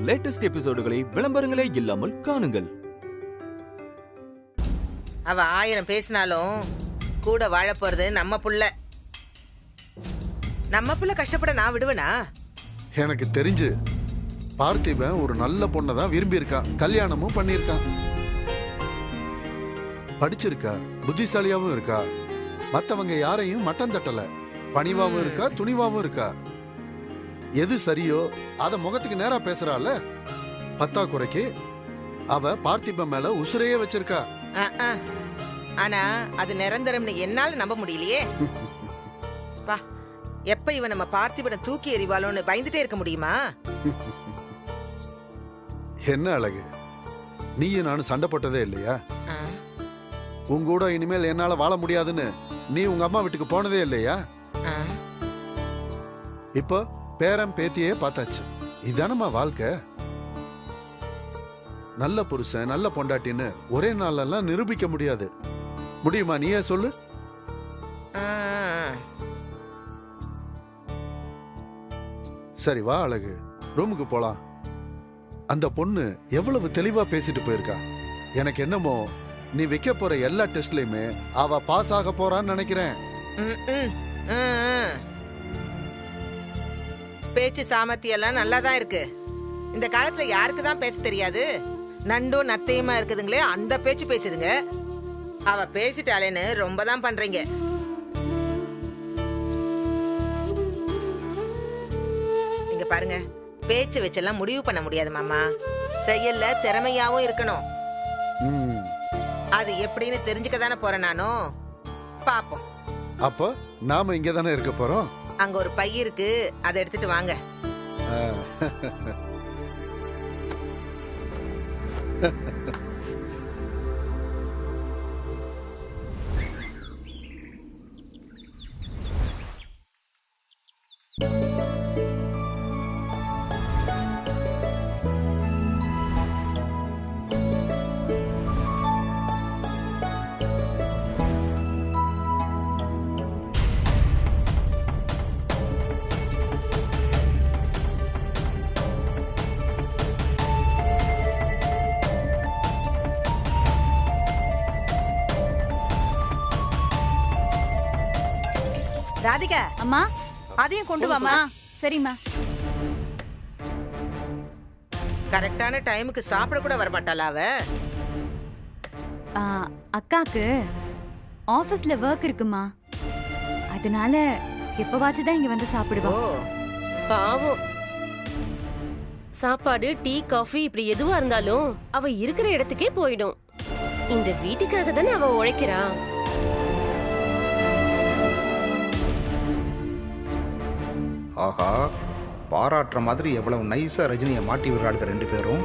Latest எபிசோடுகளை விளம்பரங்களே இல்லாமல் காணுங்கள். அவ 1000 பேசினாலும் கூட வாழ போறது நம்ம புள்ள. நம்ம புள்ள கஷ்டப்பட நான் விடுவேனா? எனக்கு தெரிஞ்சு பார்த்திபன் ஒரு நல்ல பொண்ணை தான் விரும்பி இருக்கான், கல்யாணமும் பண்ணியிருக்கான். படிச்சிருக்கா, புத்திசாலியாவும் இருக்கா, மத்தவங்க யாரையும் மட்டம் தட்டல, பணிவாவும் இருக்கா, துணிவாவும் இருக்கா. எது சரியோ அத முகத்துக்கு நேரா பேசுறாள். பத்தாக்குறைக்கு அவ பார்த்திபன் மேல உசுரையே வச்சிருக்கா. ஆனா அது நிரந்தரம்னு என்னால நம்ப முடியலையே. வா, எப்ப இவன் நம்ம பார்த்திபனை தூக்கி எறிவாளோன்னு பயந்துட்டே இருக்க முடியுமா? என்ன அழகு, நீயும் நானும் சண்டை போட்டதே இல்லையா? உங்க கூட இனிமேல் என்னால வாழ முடியாதுன்னு நீ உங்க அம்மா வீட்டுக்கு போனதே இல்லையா? இப்போ பேரம் பேத்தியே பார்த்தாச்சு. இதானம்மா வாழ்க்கை. நல்ல புருஷன் நல்ல பொண்டாட்டின்னு ஒரே நாளெல்லாம் நிரூபிக்க முடியாது. முடியுமா? நீயே சொல்லு. சரி வா அழகு, ரூமுக்கு போலாம். அந்த பொண்ணு எவ்வளவு தெளிவா பேசிட்டு போயிருக்கா. எனக்கு என்னமோ நீ வைக்க போற எல்லா டெஸ்ட்லயுமே அவ பாஸ் ஆக போறான்னு நினைக்கிறேன். பேச்சு சாமர்த்தியெல்லாம் நல்லாதான் இருக்கு. இந்த காலத்துல யாருக்கு தான் பேச தெரியாது? நண்டும் நத்தையுமா இருக்குதுங்களே, அந்த பேச்சு பேசுதுங்க. அவ பேசிட்டாலேன்னு ரொம்ப தான் பண்றீங்க. இங்க பாருங்க, பேச்சு வச்செல்லாம் முடிவு பண்ண முடியாது மாமா. செயல்ல திறமையாவும் இருக்கணும். அது எப்படின்னு தெரிஞ்சுக்க தானே போறேன் நானும். பாப்போம். அப்போ நாம இங்க தானே இருக்க போறோம். அங்க ஒரு பை இருக்கு, அதை எடுத்துட்டு வாங்க. ராதிகா அம்மா, அதையும் கொண்டு வாமா. சரிம்மா. கரெக்டான டைமுக்கு சாப்பிட கூட வரமாட்டாளா அவ? அக்காக்கு ஆபீஸ்ல ஒர்க் இருக்குமா, அதனால எப்பவாச்சும் தான் இங்க வந்து சாப்பிடுவா. பாவம். சாப்பாடு, டீ, காஃபி இப்படி எதுவா இருந்தாலும் அவ இருக்கிற இடத்துக்கே போயிடும். இந்த வீட்டுக்காக தானே அவ உழைக்கிறா. ஆஹா, பாராட்டுற மாதிரி எவ்வளவு நைஸா ரஜினியை மாட்டி விடுறாளுங்க ரெண்டு பேரும்.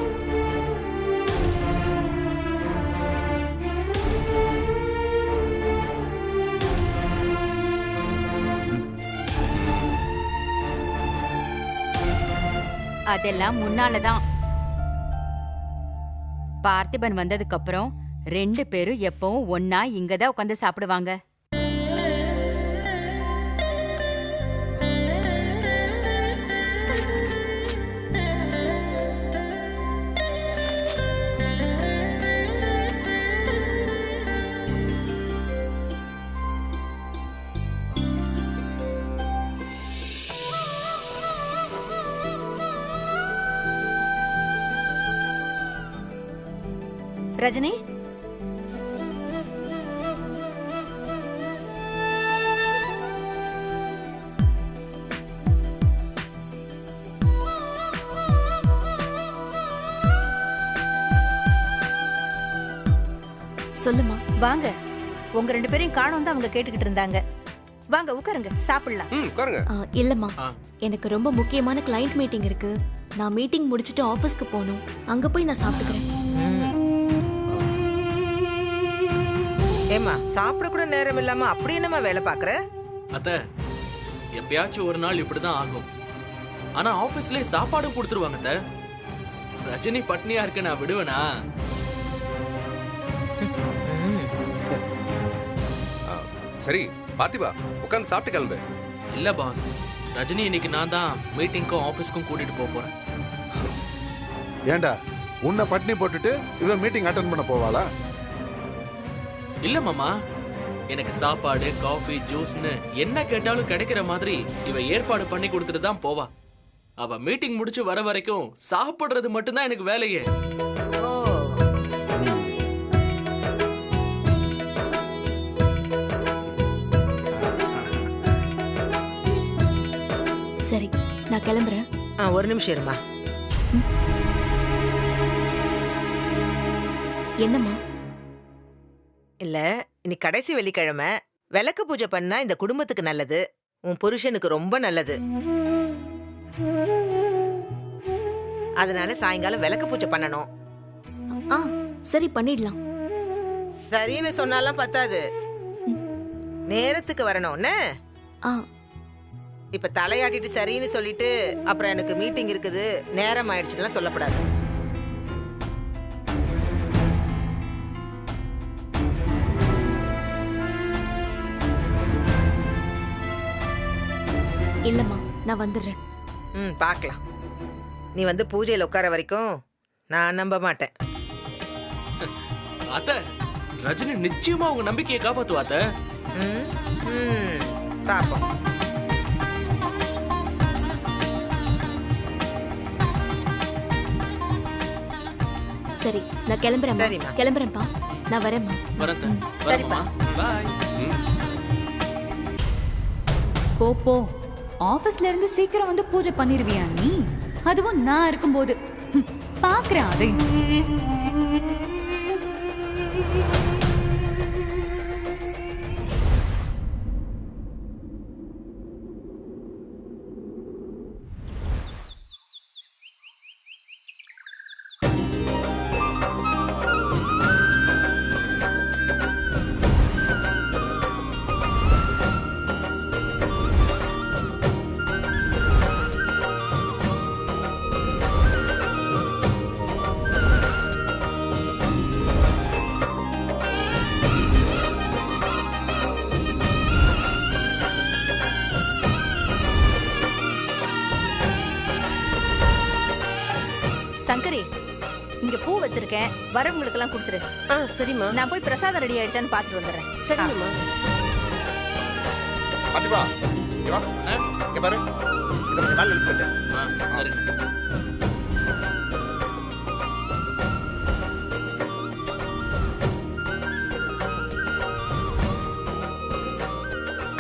அதெல்லாம் முன்னாலதான். பார்த்திபன் வந்ததுக்கு அப்புறம் 2 பேரும் எப்பவும் ஒன்னா இங்கதான் உட்காந்து சாப்பிடுவாங்க. ரஜினி, சொல்லுமா. வாங்க. உங்க 2 பேரையும் காணோம் தான் அவங்க கேட்டுக்கிட்டு இருந்தாங்க. வாங்க உட்காருங்க, சாப்பிடலாம். இல்லம்மா, எனக்கு ரொம்ப முக்கியமான கிளையண்ட் மீட்டிங் இருக்கு. நான் மீட்டிங் முடிச்சிட்டு ஆபீஸ்க்கு போகணும். அங்க போய் நான் சாப்பிட்டுக்கிறேன். ஏமா, சாப்பிட கூட நேரம் இல்லாம அப்படி என்னமா வேலை பாக்குற? அத்தை, எப்பயாச்சும் ஒரு நாள் இப்படிதான் ஆகும். ஆனா ஆபீஸ்ல சாப்பாடு கொடுத்துருவாங்க அத்தை. ரஜினி பட்னியா இருக்கு, நான் விடுவேனா? சரி பார்த்திபா, உட்காந்து சாப்பிட்டு கிளம்பு. இல்ல பாஸ், ரஜினி இன்னைக்கு நான் தான் மீட்டிங்க்கும் ஆபீஸ்க்கும் கூட்டிட்டு போறேன். ஏண்டா உன்னை பட்னி போட்டுட்டு இவன் மீட்டிங் அட்டென்ட் பண்ண போவாளா? இல்ல மாமா, எனக்கு சாப்பாடு காஃபி ஜூஸ்னு என்ன கேட்டாலும் கிடைக்கிற மாதிரி இவ ஏற்பாடு பண்ணி கொடுத்துட்டு தான் போவா. அவ மீட்டிங் முடிச்சு வர வரைக்கும் சாப்பிடுறது மட்டும்தான் எனக்கு வேலையே. ஓ, சரி நான் கிளம்புறேன். ஒரு நிமிஷம் இருமா. என்னம்மா? இல்ல, இன்னைக்கு கடைசி வெள்ளிக்கிழமை விளக்கு பூஜை பண்ணா இந்த குடும்பத்துக்கு நல்லது, உன் புருஷனுக்கு ரொம்ப நல்லது. அதனால சாயங்காலம் விளக்கு பூஜை பண்ணணும். ஆ சரி பண்ணிடலாம். சரின்னு சொன்னாலாம் பத்தாது, நேரத்துக்கு வரணும்னு. ஆ இப்ப தலையாட்டிட்டு சரின்னு சொல்லிட்டு அப்புறம் எனக்கு மீட்டிங் இருக்குது நேரம் ஆயிடுச்சுலாம் சொல்லக்கூடாது. இல்லம்மா நான் வந்துடுறேன். பார்க்கலாம். நீ வந்து பூஜையில் உட்கார வரைக்கும் நான் நம்ப மாட்டேன். அத்த, ரஜினி நிச்சயமா உங்க நம்பிக்கையை காப்பாத்துவா அத்த. பாப்போம். சரி நான் கிளம்புறேன். சரிம்மா. கிளம்புறேன்ப்பா. நான் வரேம்மா. வரேன். சரிப்பா. பாய். போ போ, ஆபீஸ்ல இருந்து சீக்கிரம் வந்து பூஜை பண்ணிருவியா நீ? அதுவும் நான் இருக்கும்போது. பாக்குறேன் அதை. சங்கரி, இங்க பூ வச்சிருக்கேன், வரவங்களுக்கு எல்லாம் கொடுத்துரு. சரிம்மா. நான் போய் பிரசாதம் ரெடி ஆயிடுச்சான்னு பாத்துட்டு வந்துடுறேன். சரிம்மா. பாத்திமா, இங்க வா. இங்க பாரு, இத கொஞ்சம் மேல இழுத்து. சரி.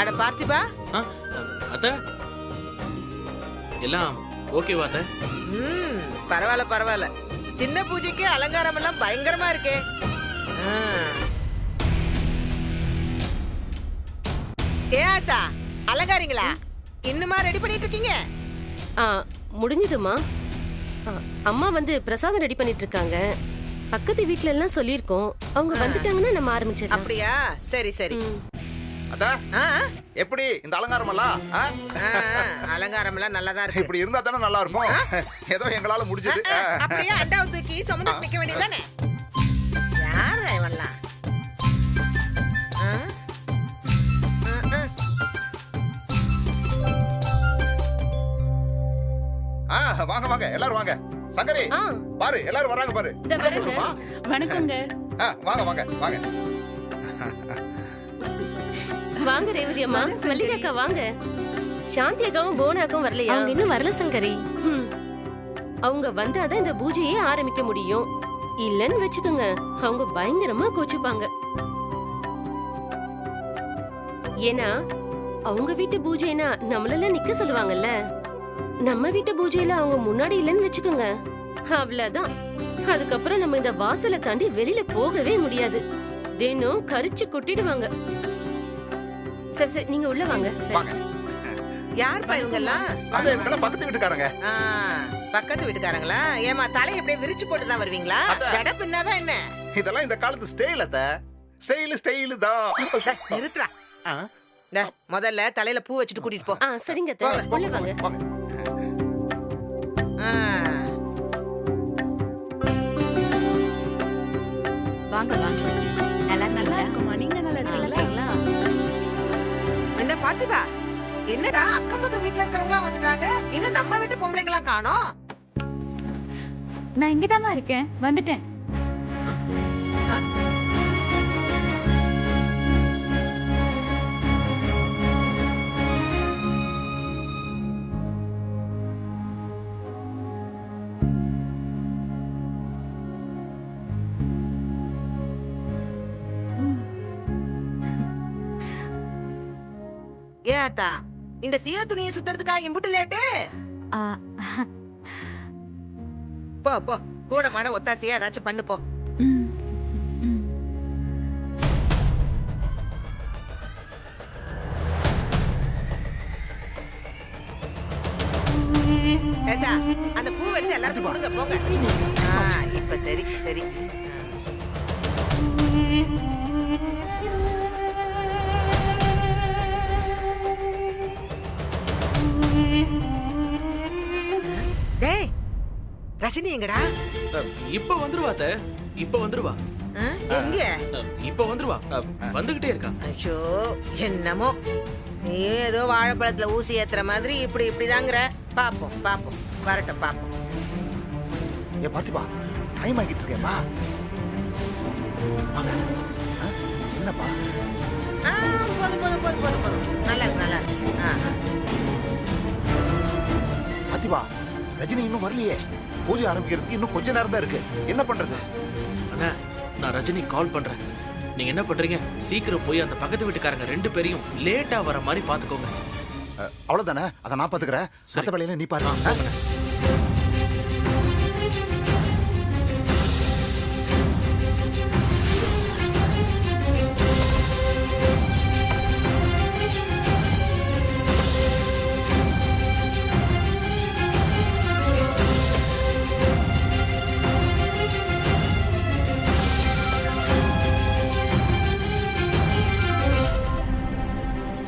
அட பார்த்திபா. அத்த, எல்லாம் ஓகேவா அத்த? பரவாயில்ல பரவாயில்ல. சின்ன பூஜைக்கு அலங்காரம் எல்லாம் பயங்கரமா இருக்கே. ஏ ஆத்தா, அலங்காரிங்களா இன்னுமா ரெடி பண்ணிட்டு இருக்கீங்க? முடிஞ்சதுமா. அம்மா வந்து பிரசாதம் ரெடி பண்ணிட்டு இருக்காங்க. பக்கத்து வீட்ல எல்லாம் சொல்லிருக்கோம், அவங்க வந்துட்டாங்கன்னா நம்ம ஆரம்பிச்சிடலாம். அப்படியா? சரி சரி. அத எப்படி இந்த அலங்காரம் எல்லாம்? அலங்காரம் எல்லாம் நல்லாதான் இருக்கு. இப்படி இருந்தா தானே நல்லா இருக்கும். ஏதோ எங்களால முடிஞ்சது. அப்படியே அண்டாவை தூக்கி சுமந்து நிக்க வேண்டியதானே. யார் இவன்லாம்? வாங்க வாங்க எல்லாரும் வாங்க. சங்கரி பாரு, எல்லாரும் வராங்க பாரு. வணக்கங்க. வாங்க வாங்க வாங்க. வாங்க ரேவதி அம்மா, மல்லிகா அக்கா வாங்க. சாந்தி அக்காவும் போன அக்காவும் வரலையா? அவங்க இன்னும் வரல சங்கரி. அவங்க வந்தாதான் இந்த பூஜையே ஆரம்பிக்க முடியும். இல்லன்னு வெச்சுக்கோங்க, அவங்க பயங்கரமா கோச்சுப்பாங்க. ஏன்னா அவங்க வீட்டு பூஜைனா நம்மளெல்லாம் நிக்க சொல்லுவாங்கல்ல. நம்ம வீட்டு பூஜையில அவங்க முன்னாடி இல்லன்னு வெச்சுக்கோங்க, அவ்வளவுதான். அதுக்கப்புறம் நம்ம இந்த வாசலை தாண்டி வெளியில போகவே முடியாது. தினம் கரிச்சு கொட்டிடுவாங்க. சரி சரி, நீங்க உள்ள வாங்க. வாங்க. யார்ப்பா இவங்க எல்லாம்? அது இவங்க பக்கத்து வீட்டுக்காரங்க. பக்கத்து வீட்டுக்காரங்களா? ஏமா தலையை அப்படியே விரிச்சு போட்டு தான் வருவீங்களா? ஜட பின்னாதான் என்ன? இதெல்லாம் இந்த காலத்து ஸ்டைல் அத. ஸ்டைல் தான். நிறுத்துறா. முதல்ல தலையில பூ வச்சுட்டு கூட்டிட்டு போ. சரிங்க அத்தை, உள்ள வாங்க. வாங்க வாங்க. நல்லா இருக்குமா? நீங்க நல்லா இருக்கீங்களா? என்ன பார்த்திபா, என்னடா அக்கம் பக்கம் வீட்டுல இருக்கிறவங்க வந்துட்டாங்க, இன்னும் நம்ம வீட்டு பொம்பளைங்களாம் காணோம். நான் இங்கதாம்மா இருக்கேன், வந்துட்டேன். ஏ ஆத்தா, இந்த சீர துணியை சுத்துறதுக்கா இம்புட்டு லேட்டு? ஆ, போ போ, கூட மாட ஒத்தாசையா ஏதாச்சும் பண்ணு போ. ம், ம். ஏத்தா, அந்த பூ எடுத்து எல்லாத்துக்கும் கொடுங்க போங்க. இப்ப சரி சரி. டேய், ரஜினி எங்கடா? இப்ப வந்துருவா அத்தை, இப்ப வந்துருவா. எங்க? இப்ப வந்துருவா, வந்துகிட்டே இருக்கா. ஐயோ, என்னமோ நீ ஏதோ வாழைப்பழத்துல ஊசி ஏத்துற மாதிரி இப்படி இப்படிதாங்கிற. பாப்போம் பாப்போம், வரட்டும் பாப்போம். ஏ பாத்திப்பா, டைம் ஆகிட்டு இருக்கேப்பா. என்னப்பா? போதும் போதும் போதும் போதும் போதும், நல்லா இருக்கு நல்லா இருக்கு. பாத்திப்பா, ரஜினி இன்னும் வரலையே. பூஜை ஆரம்பிக்கிறதுக்கு இன்னும் கொஞ்ச நேரம் தான் இருக்கு. என்ன பண்றது? அண்ணா, நான் ரஜினி கால் பண்றேன். நீங்க என்ன பண்றீங்க? சீக்கிரம் போய் அந்த பக்கத்து வீட்டுக்காரங்க 2 பேரையும் லேட்டா வர மாதிரி பாத்துக்கோங்க. அவ்வளவுதானே, அதை நான் பாத்துக்கிறேன். மத்த வேலையில நீ பாரு.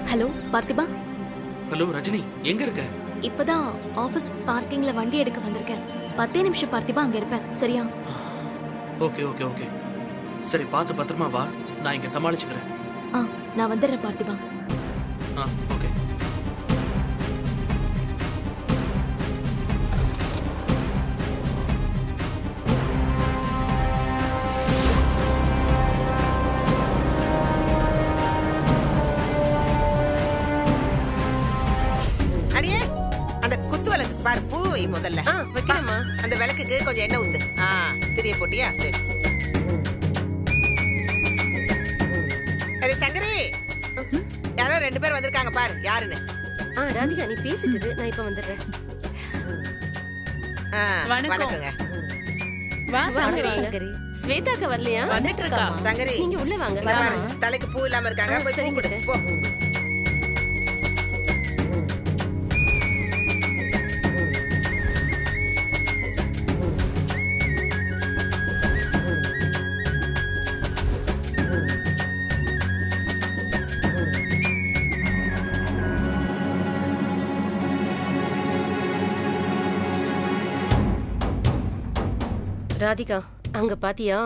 ஹலோ பார்த்திபா. ஹலோ ரஜினி, எங்க இருக்க? இப்பதான் ஆபீஸ் பார்க்கிங்ல வண்டி எடுக்க வந்திருக்கேன். 10 நிமிஷம் பார்த்திபா, அங்க இருப்பேன். சரியா? ஓகே ஓகே ஓகே, சரி பார்த்து பத்திரமா வா, நான் இங்க சமாளிச்சுக்கிறேன். நான் வந்துடுறேன் பார்த்திபா. ஓகே. அடியே, அந்த குத்து விளக்கு பாரு, பூ வை முதல்ல. வைக்கணுமா? அந்த விளக்குக்கு கொஞ்சம் எண்ணெய் ஊத்து. திரிய போட்டியா? சரி சரி. சங்கரி, யாரோ 2 பேர் வந்திருக்காங்க பாரு, யாருன்னு. ராதிகா, நீ பேசிட்டு நான் இப்ப வந்துடுறேன். வணக்கங்க. சங்கரி, ஸ்வேதாக்கா வரலையா? வந்துட்டு இருக்கா. சங்கரி, நீங்க உள்ள வாங்க. பாரு, தலைக்கு பூ இல்லாம இருக்காங்க, போய் பூ கொடு போ. ராதிகா, அங்க பாத்தியா?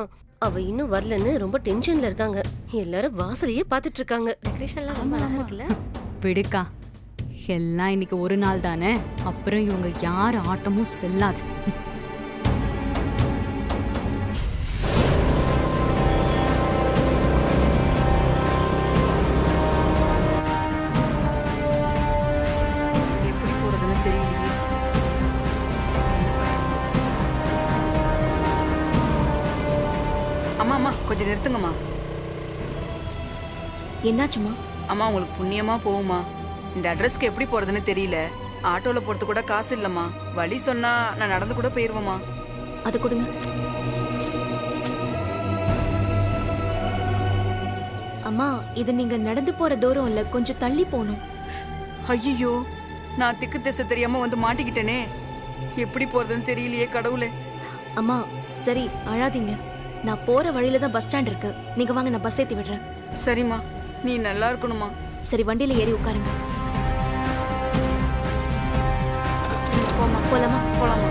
அவ இன்னும் வரலன்னு ரொம்ப டென்ஷன்ல இருக்காங்க. எல்லாரும் வாசலையே பாத்துட்டு இருக்காங்க. டெக்கரேஷன்லாம் ரொம்ப அழகா இருக்குல்ல? விடுக்கா, எல்லாம் இன்னைக்கு ஒரு நாள் தானே, அப்புறம் இவங்க யார் ஆட்டமும் செல்லாது. எப்படி போறதுன்னு தெரியலையே. அம்மா அம்மா, கொஞ்சம் நிறுத்துங்கம்மா. என்னாச்சுமா? அம்மா, உங்களுக்கு புண்ணியமா போகுமா? இந்த அட்ரஸ்க்கு எப்படி போறதுன்னு தெரியல. ஆட்டோல போறது கூட காசு இல்லம்மா. வழி சொன்னா நான் நடந்து கூட போயிருவேம்மா. அது கொடுங்க. அம்மா, இது நீங்க நடந்து போற தூரம் இல்ல, கொஞ்சம் தள்ளி போகணும். ஐயோ, நான் திக்கு திசை தெரியாம வந்து மாட்டிக்கிட்டேனே. எப்படி போறதுன்னு தெரியலையே கடவுளே. அம்மா சரி, அழாதீங்க. நான் போற வழியில தான் பஸ் ஸ்டாண்ட் இருக்கு. நீங்க வாங்க, நான் பஸ் ஏத்தி விடுறேன். சரிம்மா, நீ நல்லா இருக்கணுமா. சரி, வண்டியில ஏறி உட்காருங்க. போமா, போலாமா? போலாமா.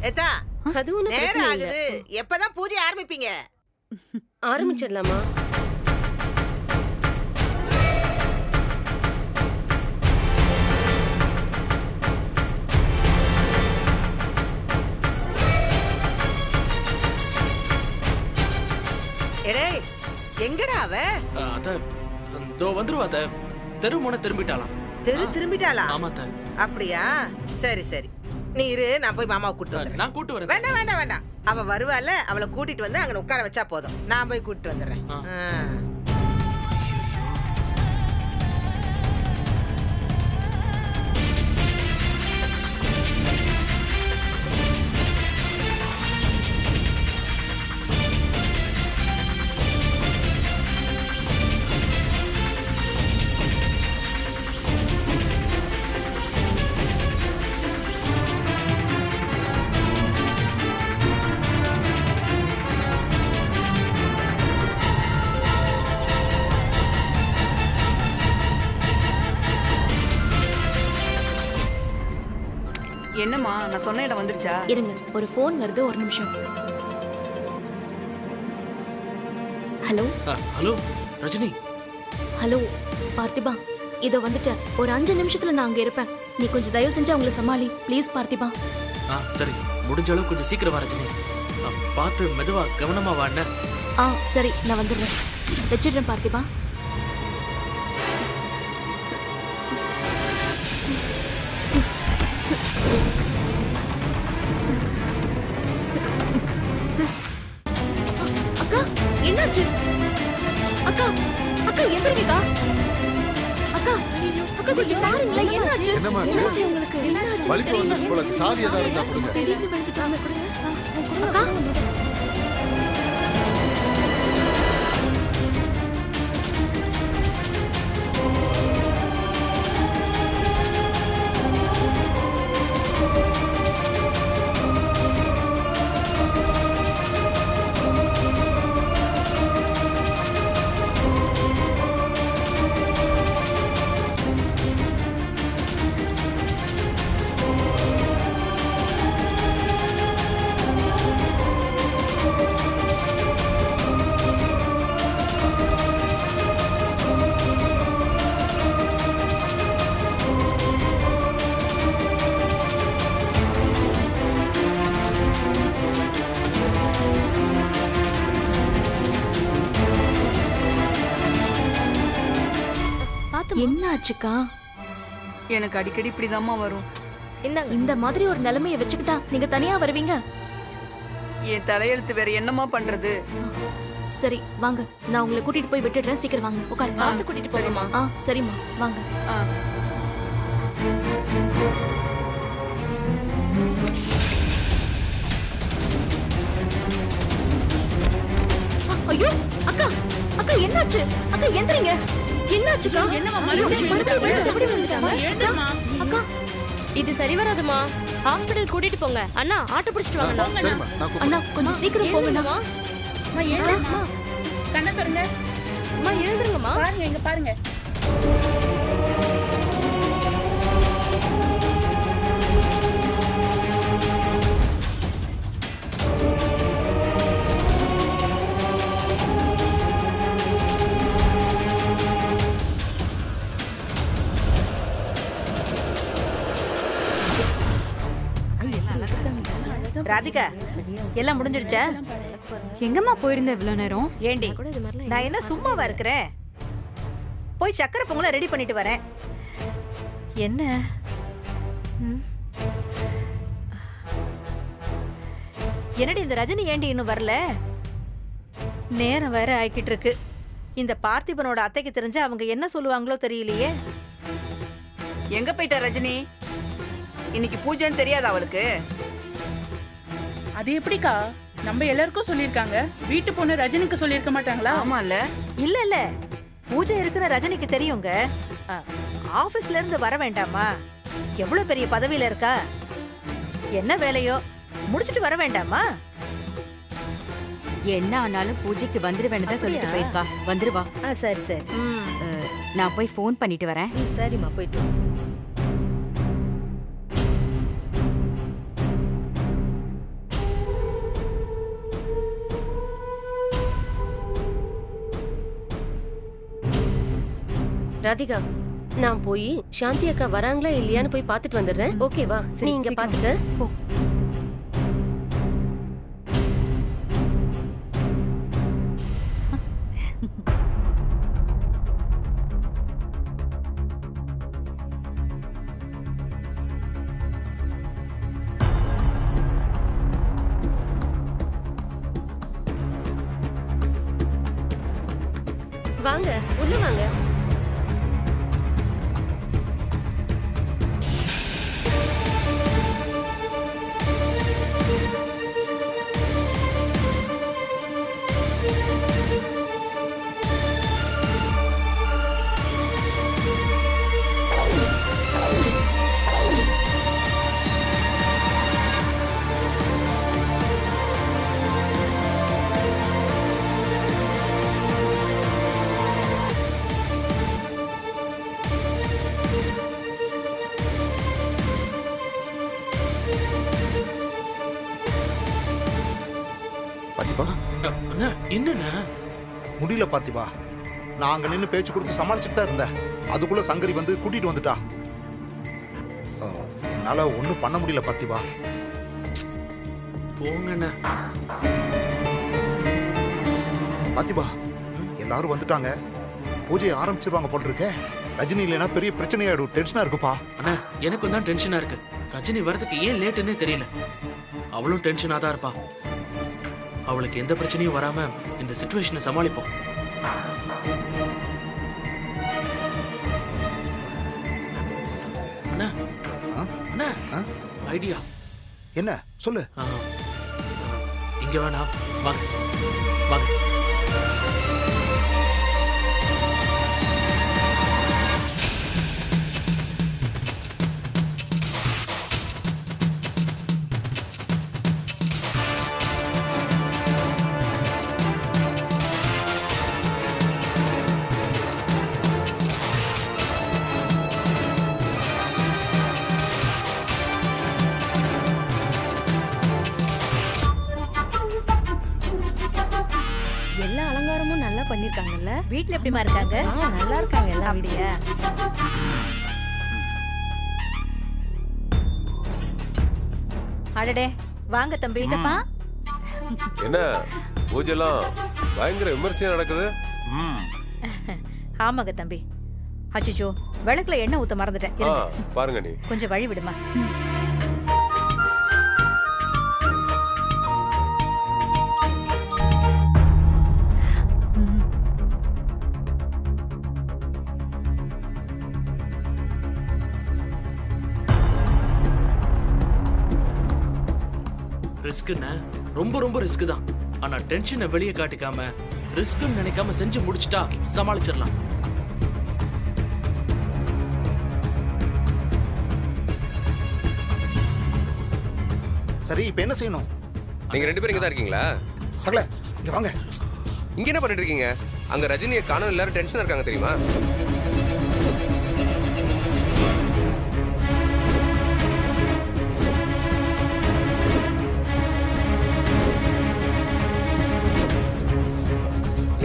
ஏத்தா, அது ஒண்ணும் நேரம் பிரச்சனை இல்ல. ஆகுது. எப்பதான் பூஜை ஆரம்பிப்பீங்க? ஆரம்பிச்சிடலாமா? எடே எங்கடா அவ? அத்த இதோ வந்துருவா அத்த. தெரு முனை திரும்பிட்டாளாம். திரும்பிட்டாளா? ஆமா அத்த. அப்படியா? சரி சரி, நீ இரு, நான் போய் மாமாவை கூட்டிட்டு வந்துடுறேன். நான் கூட்டு வரேன். வேண்டாம் வேண்டாம் வேண்டாம், அவ வருவால, அவளை கூட்டிட்டு வந்து அங்க உட்கார வச்சா போதும். நான் போய் கூட்டிட்டு வந்துடுறேன். என்னம்மா, நான் சொன்ன இடம் வந்துருச்சா? இருங்க, ஒரு ஃபோன் வருது, ஒரு நிமிஷம். Hello hello Rajini. ஹலோ பார்த்திபா, இதோ வந்துட்டேன். ஒரு 5 நிமிஷத்துல நான் அங்க இருப்பேன். நீ கொஞ்சம் தயவு செஞ்சு அவங்கள சமாளி ப்ளீஸ் பார்த்திபா. சரி, முடிஞ்ச அளவுக்கு கொஞ்சம் சீக்கிரம் வா ரஜினி. பார்த்து மெதுவா கவனமா வாண்ண. சரி, நான் வந்துடுறேன். வச்சிடுறேன் பார்த்திபா. அக்கா என்னாச்சு? அக்கா அக்கா எந்திரிங்கக்கா. அக்கா அக்கா கொஞ்சம் பாருங்களேன், என்னாச்சு? என்னமாச்சு? உங்களுக்கு என்னாச்சு? வலிப்பு வந்து போல சாவி ஏதாவது இருந்தா கொடுங்க. திடீர்னு வந்துட்டாங்க. அக்கா என்னாச்சுக்கா? எனக்கு அடிக்கடி இப்படிதாம்மா வரும். இந்த மாதிரி ஒரு நிலைமையை வச்சுக்கிட்டா நீங்க தனியா வருவீங்க? என் தலையெழுத்து வேற என்னமா பண்றது? சரி வாங்க, நான் உங்களை கூட்டிட்டு போய் விட்டுடுறேன். சீக்கிரம் வாங்க, உட்காருங்க. பார்த்து கூட்டிட்டு போறேம்மா. சரிம்மா வாங்க. ஐயோ அக்கா அக்கா என்னாச்சு? அக்கா எந்திரிங்க. என்னாச்சுக்கா? அக்கா இது சரி வராதுமா, ஹாஸ்பிடல் கூட்டிட்டு போங்க. அண்ணா ஆட்டோ பிடிச்சிட்டு வாங்க. அண்ணா கொஞ்சம் சீக்கிரம் போங்கண்ணா. கண்ணை பாருங்க. அம்மா எழுந்துருங்கம்மா. பாருங்க, இங்க பாருங்க. ராதிகா, எல்லாம் முடிஞ்சிடுச்சா? எங்கம்மா போயிருந்த இவ்வளவு நேரம்? ஏண்டி, நான் என்ன சும்மாவா இருக்கிறேன்? போய் சக்கரை பொங்கலை ரெடி பண்ணிட்டு வரேன். என்ன என்னடி இந்த ரஜினி ஏண்டி இன்னும் வரல? நேரம் வேற ஆயிக்கிட்டு இருக்கு. இந்த பார்த்திபனோட அத்தைக்கு தெரிஞ்சா அவங்க என்ன சொல்லுவாங்களோ தெரியலையே. எங்க போயிட்ட ரஜினி? இன்னைக்கு பூஜைன்னு தெரியாதா அவளுக்கு? அது எப்படிக்கா? நம்ம எல்லாருக்கும் சொல்லிருக்காங்க, வீட்டு பொண்ணு ரஜினிக்கு சொல்லிருக்க மாட்டாங்களா? ஆமா இல்ல. இல்ல இல்ல, பூஜை இருக்குன்னு ரஜினிக்கு தெரியுங்க. ஆபீஸ்ல இருந்து வர வேண்டாமா? எவ்வளவு பெரிய பதவியில இருக்கா? என்ன வேலையோ முடிச்சிட்டு வர வேண்டாமா? என்ன ஆனாலும் பூஜைக்கு வந்துருவேன்னு சொல்லிட்டு போயிருக்கா. வந்துருவா. சரி சரி, நான் போய் ஃபோன் பண்ணிட்டு வரேன். சரிம்மா, போயிட்டு வா. ராதிகா, நான் போய் சாந்தி அக்கா வராங்களா இல்லையான்னு போய் பாத்துட்டு வந்துடுறேன். ஓகேவா? நீ இங்க பாத்துக்க. போ. வாங்க உள்ள வாங்க. பாத்திபா அண்ணா என்னண்ணா முடியல பாத்திபா. நான் அங்க நின்று பேச்சு கொடுத்து சமாளிச்சுட்டு தான் இருந்தேன். அதுக்குள்ள சங்கரி வந்து கூட்டிட்டு வந்துட்டா. என்னால ஒண்ணும் பண்ண முடியல பாத்திபா. போங்கண்ணா. பாத்திபா எல்லாரும் வந்துட்டாங்க. பூஜையை ஆரம்பிச்சிருவாங்க போல இருக்கே. ரஜினி இல்லைன்னா பெரிய பிரச்சனையாயிடும். டென்ஷனா இருக்குப்பா. அண்ணா எனக்கும் தான் டென்ஷனா இருக்கு. ரஜினி வரதுக்கு ஏன் லேட்டுன்னே தெரியல. அவளும் டென்ஷனா தான் இருப்பா. அவளுக்கு எந்த பிரச்சனையும் வராம இந்த சிச்சுவேஷனை சமாளிப்போம். அண்ணா அண்ணா ஐடியா என்ன சொல்லு. இங்க வேணாம், வாங்க வாங்க. எல்லா அலங்காரமும் நல்லா பண்ணிருக்காங்கல்ல. வீட்ல எப்படிமா இருக்காங்க? நல்லா இருக்காங்க எல்லாம். அப்படியா? அடடே வாங்க தம்பி. என்ன பூஜைலாம் பயங்கர விமர்சையா நடக்குது. ஆமாங்க தம்பி. அச்சோ விளக்குல எண்ணெய் ஊத்த மறந்துட்டேன். பாருங்க நீ கொஞ்சம் வழி விடுமா. ரிஸ்க்னா ரொம்ப ரொம்ப ரிஸ்க் தான். ஆனா டென்ஷனை வெளியே காட்டிக்காம ரிஸ்க்னு நினைக்காம செஞ்சு முடிச்சிட்டா சமாளிச்சிடலாம். சரி இப்ப என்ன செய்யணும்? நீங்க ரெண்டு பேரும் இங்க தான் இருக்கீங்களா? சகல இங்க வாங்க. இங்க என்ன பண்ணிட்டு இருக்கீங்க? அங்க ரஜினியை காணோம், எல்லாரும் டென்ஷனா இருக்காங்க தெரியுமா?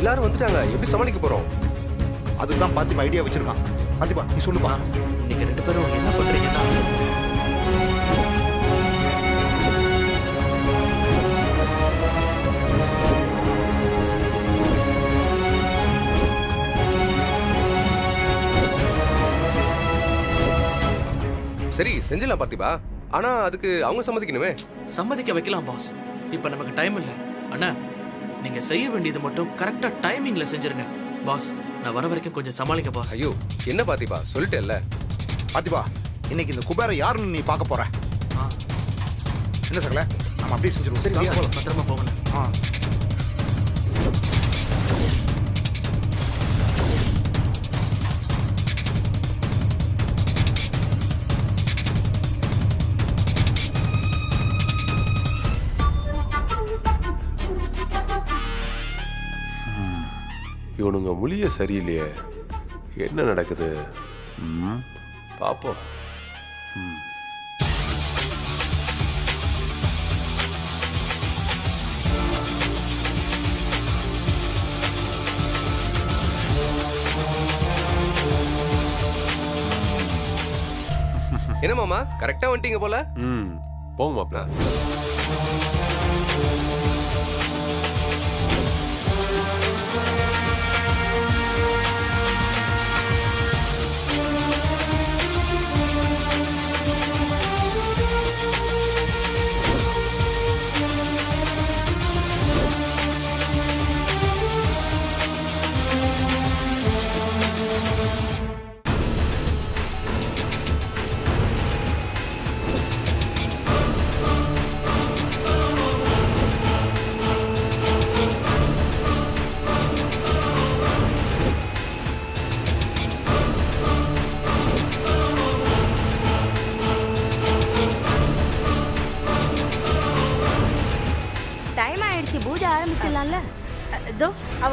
எல்லாரும் வந்துட்டாங்க, எப்படி சமாளிக்க போறோம்? அதுதான் பாத்திபா ஐடியா வச்சிருக்கான். பாத்திபா நீ சொல்லுப்பா. நீங்க ரெண்டு பேரும் என்ன பண்றீங்கன்னா சரி செஞ்சலாம் பாத்திபா. ஆனா அதுக்கு அவங்க சம்மதிக்கணுமே. சம்மதிக்க வைக்கலாம் பாஸ். இப்ப நமக்கு டைம் இல்ல. அண்ணா நீங்க செய்ய வேண்டியது மட்டும் கரெக்டா டைமிங்ல செஞ்சிருங்க பாஸ். நான் வர வரைக்கும் கொஞ்சம் சமாளிங்க பாஸ். ஐயோ என்ன பாத்திபா சொல்லிட்டேல்ல. பாத்திபா இன்னைக்கு இந்த குபேர யாருன்னு நீ பார்க்க போற. என்ன சகல நம்ம அப்படியே செஞ்சிருவோம். சரி போலாம், பத்திரமா போகணும். இவனுங்க மொழிய சரியில்லையே. என்ன நடக்குது? பாப்போம். என்ன மாமா கரெக்டா வந்துட்டீங்க போல. போங்க மாப்ள.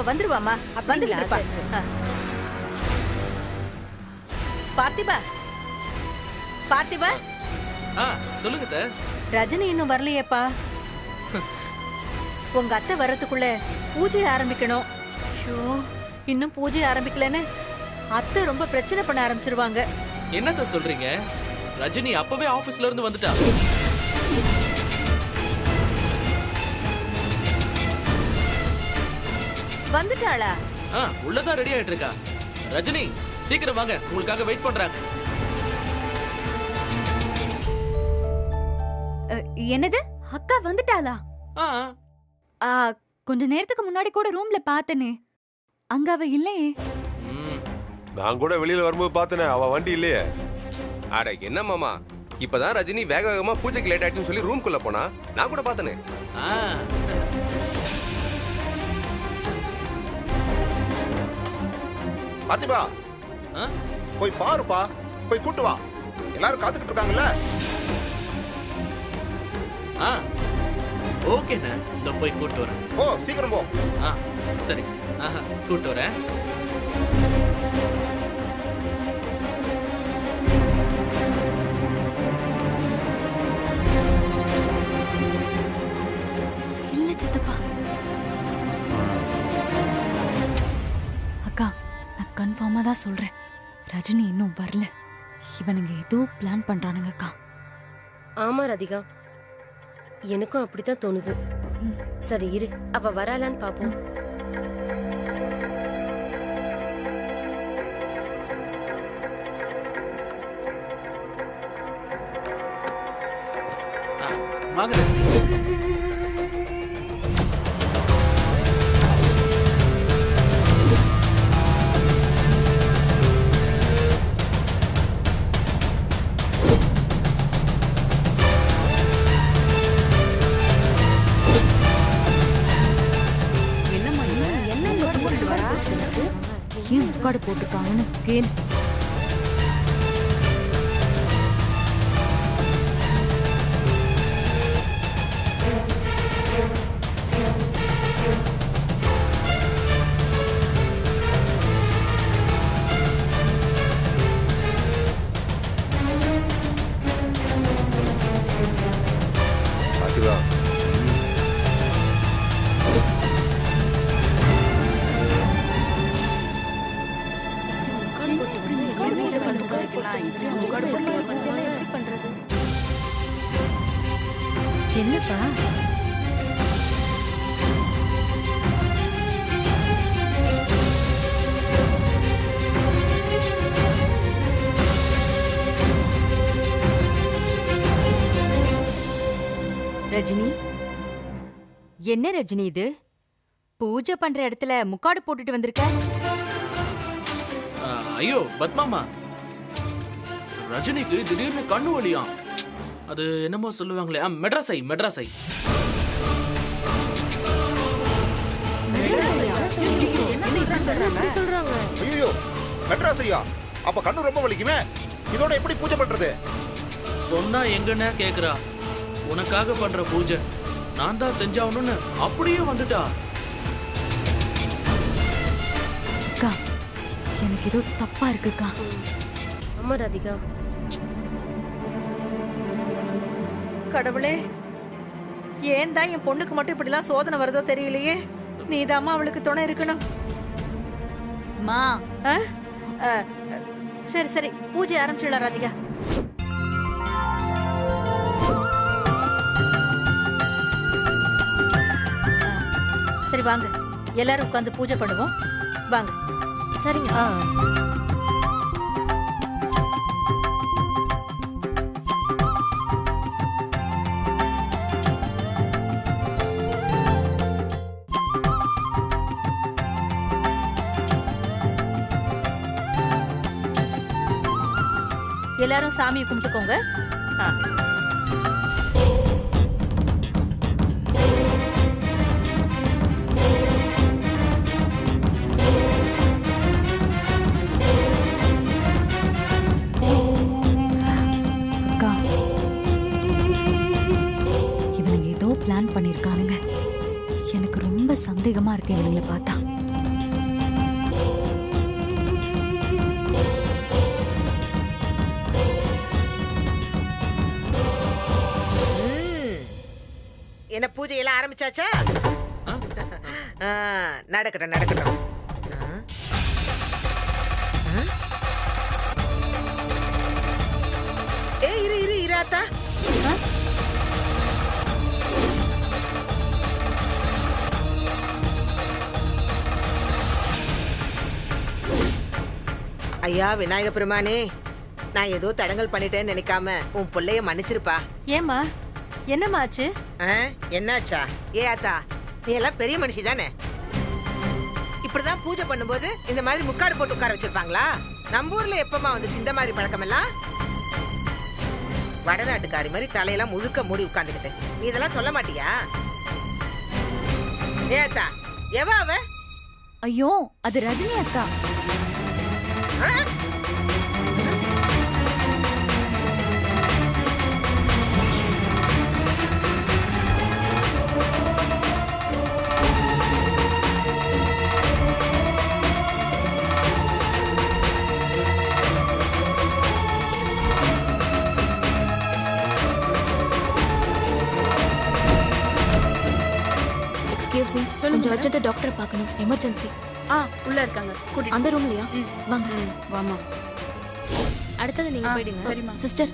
வந்துருவாமா வந்துருப்பா. பார்த்திபா பார்த்திபா சொல்லுங்க அத்தை. ரஜினி இன்னும் வரலையேப்பா. உங்க அத்தை வர்றதுக்குள்ள பூஜை ஆரம்பிக்கணும். ஷோ, இன்னும் பூஜை ஆரம்பிக்கலன்னு அத்தை ரொம்ப பிரச்சனை பண்ண ஆரம்பிச்சிருவாங்க. என்னத்த சொல்றீங்க? ரஜினி அப்பவே ஆபீஸ்ல இருந்து வந்துட்டா. வந்துட்டாளா? உள்ளதான் ரெடி ஆயிட்டு இருக்கா. ரஜினி சீக்கிரம் வாங்க, உங்களுக்காக வெயிட் பண்றாங்க. என்னது? அக்கா வந்துட்டாளா? கொஞ்ச நேரத்துக்கு முன்னாடி கூட ரூம்ல பார்த்தனே, அங்க அவ இல்லையே. நான் கூட வெளியில வரும்போது பார்த்தனே, அவ வண்டி இல்லையே. அட என்ன மாமா, இப்பதான் ரஜினி வேக வேகமா பூஜைக்கு லேட் ஆயிடுச்சுன்னு சொல்லி ரூம்குள்ள போனா, நான் கூட பார்த்தனே. பாத்திபா, போய் பாருப்பா, போய் கூட்டு வா. எல்லாரும் காத்துக்கிட்டு இருக்காங்கல்ல. ஓகேண்ணா, இந்த போய் கூட்டு வரேன். சீக்கிரம் போ. சரி, கூட்டு வரேன். இல்ல சித்தப்பா. அக்கா, நான் கன்ஃபார்மா தான் சொல்றேன், ரஜினி இன்னும் வரல. இவனுங்க ஏதோ பிளான் பண்றானுங்க அக்கா. ஆமா ராதிகா, எனக்கும் அப்படித்தான் தோணுது. சரி இரு, அவ வராளான்னு பாப்போம். வாங்க ரஜினி. ஏன் முக்காடு போட்டிருக்காங்கன்னு கேளு. பாத்திபா, என்னப்பா? ரஜினி, என்ன ரஜினி இது? பூஜை பண்ற இடத்துல முக்காடு போட்டுட்டு வந்திருக்க? ஐயோ பத்மாமா, ரஜினிக்கு திடீர்னு கண்ணு வலியாம். அது என்னமோ சொல்லுவாங்களே, மெட்ராஸை. ஐயோ மெட்ராஸ் ஐயா, அப்ப கண்ணு ரொம்ப வலிக்குமே. இதோட எப்படி பூஜை பண்றது? சொன்னா எங்கன்னு கேக்குறா. உனக்காக பண்ற பூஜை நான் தான் செஞ்சாவணும்னு அப்படியே வந்துட்டா. அக்கா, எனக்கு ஏதோ தப்பா இருக்குக்கா. ஆமா ராதிகா. கடவுளே, ஏன் தான் என் பொண்ணுக்கு மட்டும் இப்படிலாம் சோதனை வருதோ தெரியலையே. நீதாம்மா அவளுக்கு துணை இருக்கணும். மா, சரி சரி, பூஜை ஆரம்பிச்சிடலாம் ராதிகா. சரி வாங்க, எல்லாரும் உட்காந்து பூஜை பண்ணுவோம். வாங்க. சரிங்க. எல்லாரும் சாமியை கும்பிட்டுக்கோங்க. அக்கா, இவனுங்க ஏதோ பிளான் பண்ணிருக்கானுங்க. எனக்கு ரொம்ப சந்தேகமா இருக்கு இவனுங்களை பார்த்தா. என்ன பூஜையெல்லாம் ஆரம்பிச்சாச்சா? நடக்கட்டும் நடக்கட்டும். இராத்தா ஐயா விநாயக பெருமானே, நான் ஏதோ தடங்கல் பண்ணிட்டேன்னு நினைக்காம உன் பிள்ளைய மன்னிச்சிருப்பா. ஏமா என்னம்மா ஆச்சு? என்னாச்சா? ஏ ஆத்தா, நீ எல்லாம் பெரிய மனுஷி தானே. இப்படிதான் பூஜை பண்ணும்போது இந்த மாதிரி முக்காடு போட்டு உட்கார வச்சிருப்பாங்களா? நம்ம ஊர்ல எப்பமா வந்துச்சு இந்த மாதிரி பழக்கம் எல்லாம்? வடநாட்டுக்காரி மாதிரி தலையெல்லாம் முழுக்க மூடி உட்கார்ந்துக்கிட்டு நீ இதெல்லாம் சொல்ல மாட்டியா? ஏ ஆத்தா, எவ அவ? ஐயோ, அது ரஜினி அக்கா. எக்ஸ்கியூஸ் மீ, கொஞ்சம் அர்ஜென்ட்டா டாக்டரை பார்க்கணும், எமர்ஜென்சி. உள்ள இருக்காங்க, கூட்டிட்டு அந்த ரூம்லயா? வாங்க. வாமா. அடுத்தது நீங்க போயிடுங்க. சரிம்மா. சிஸ்டர்,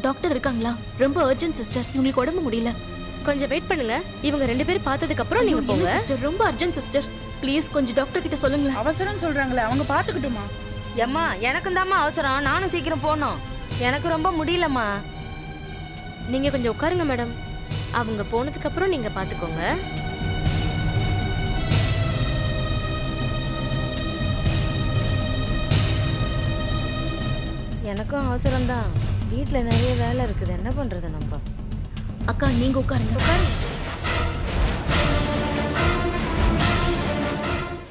டாக்டர் இருக்காங்களா? ரொம்ப அர்ஜென்ட் சிஸ்டர், உங்களுக்கு உடம்பு முடியல. கொஞ்சம் வெயிட் பண்ணுங்க, இவங்க 2 பேரும் பார்த்ததுக்கு அப்புறம் நீங்க போங்க. சிஸ்டர், ரொம்ப அர்ஜென்ட் சிஸ்டர், ப்ளீஸ் கொஞ்சம் டாக்டர் கிட்ட சொல்லுங்களேன். அவசரம் சொல்றாங்களே, அவங்க பாத்துக்கிட்டுமா? ஏம்மா எனக்கும் தாம்மா அவசரம், நானும் சீக்கிரம் போகணும். எனக்கு ரொம்ப முடியலம்மா. நீங்க கொஞ்சம் உட்காருங்க மேடம், அவங்க போனதுக்கு அப்புறம் நீங்க பாத்துக்கோங்க. எனக்கும் அவசரம் தான், வீட்டில் நிறைய வேலை இருக்குது, என்ன பண்றது நம்ம? அக்கா நீங்க உட்காருங்க.